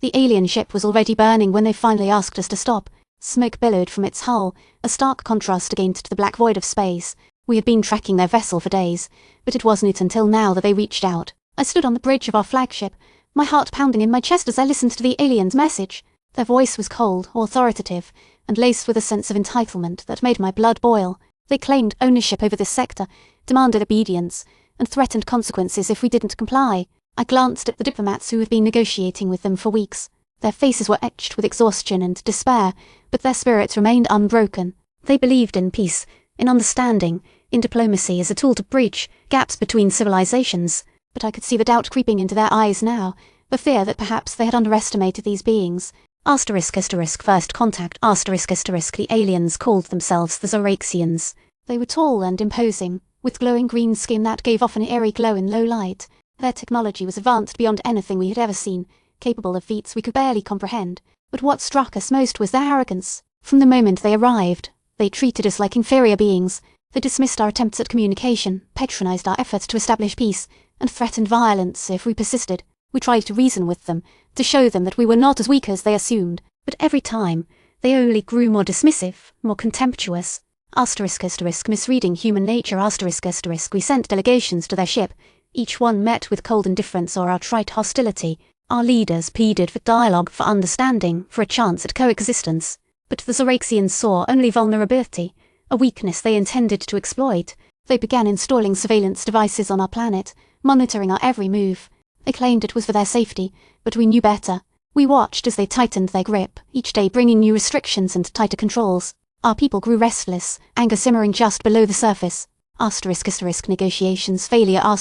The alien ship was already burning when they finally asked us to stop. Smoke billowed from its hull, a stark contrast against the black void of space. We had been tracking their vessel for days, but it wasn't until now that they reached out. I stood on the bridge of our flagship, my heart pounding in my chest as I listened to the aliens' message. Their voice was cold, authoritative, and laced with a sense of entitlement that made my blood boil. They claimed ownership over this sector, demanded obedience, and threatened consequences if we didn't comply. I glanced at the diplomats who had been negotiating with them for weeks. Their faces were etched with exhaustion and despair, but their spirits remained unbroken. They believed in peace, in understanding, in diplomacy as a tool to bridge gaps between civilizations. But I could see the doubt creeping into their eyes now, the fear that perhaps they had underestimated these beings. First contact. The aliens called themselves the Zoraxians. They were tall and imposing, with glowing green skin that gave off an eerie glow in low light. Their technology was advanced beyond anything we had ever seen, capable of feats we could barely comprehend. But what struck us most was their arrogance. From the moment they arrived, they treated us like inferior beings. They dismissed our attempts at communication, patronized our efforts to establish peace, and threatened violence if we persisted. We tried to reason with them, to show them that we were not as weak as they assumed, but every time, they only grew more dismissive, more contemptuous. Misreading human nature. We sent delegations to their ship. Each one met with cold indifference or outright hostility. Our leaders pleaded for dialogue, for understanding, for a chance at coexistence. But the Zoraxians saw only vulnerability, a weakness they intended to exploit. They began installing surveillance devices on our planet, monitoring our every move. They claimed it was for their safety, but we knew better. We watched as they tightened their grip, each day bringing new restrictions and tighter controls. Our people grew restless, anger simmering just below the surface. Negotiations failure. Our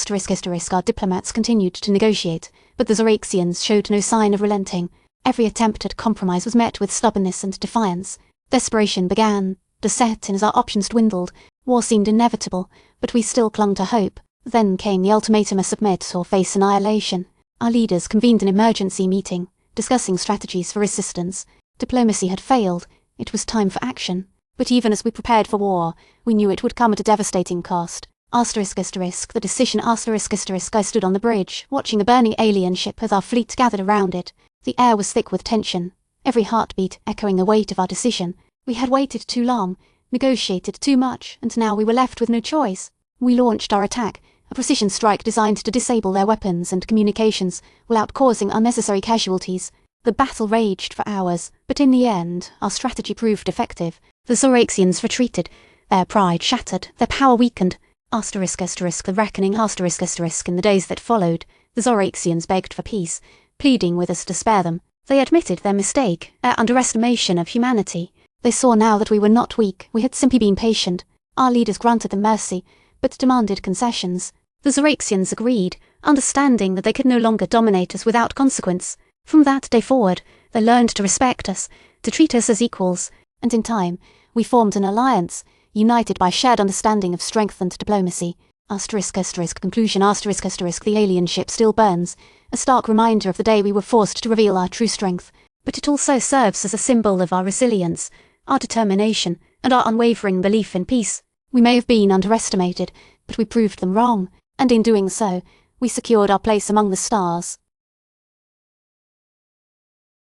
diplomats continued to negotiate, but the Zoraxians showed no sign of relenting. Every attempt at compromise was met with stubbornness and defiance. Desperation began to set in as our options dwindled. War seemed inevitable, but we still clung to hope. Then came the ultimatum: submit or face annihilation. Our leaders convened an emergency meeting, discussing strategies for resistance. Diplomacy had failed. It was time for action. But even as we prepared for war, we knew it would come at a devastating cost. The decision. I stood on the bridge, watching the burning alien ship as our fleet gathered around it. The air was thick with tension, every heartbeat echoing the weight of our decision. We had waited too long, negotiated too much, and now we were left with no choice. We launched our attack, a precision strike designed to disable their weapons and communications without causing unnecessary casualties. The battle raged for hours, but in the end, our strategy proved effective. The Zoraxians retreated, their pride shattered, their power weakened. The reckoning. In the days that followed, the Zoraxians begged for peace, pleading with us to spare them. They admitted their mistake, their underestimation of humanity. They saw now that we were not weak, we had simply been patient. Our leaders granted them mercy, but demanded concessions. The Zoraxians agreed, understanding that they could no longer dominate us without consequence. From that day forward, they learned to respect us, to treat us as equals, and in time, we formed an alliance, united by shared understanding of strength and diplomacy. Conclusion. The alien ship still burns, a stark reminder of the day we were forced to reveal our true strength, but it also serves as a symbol of our resilience, our determination, and our unwavering belief in peace. We may have been underestimated, but we proved them wrong, and in doing so, we secured our place among the stars.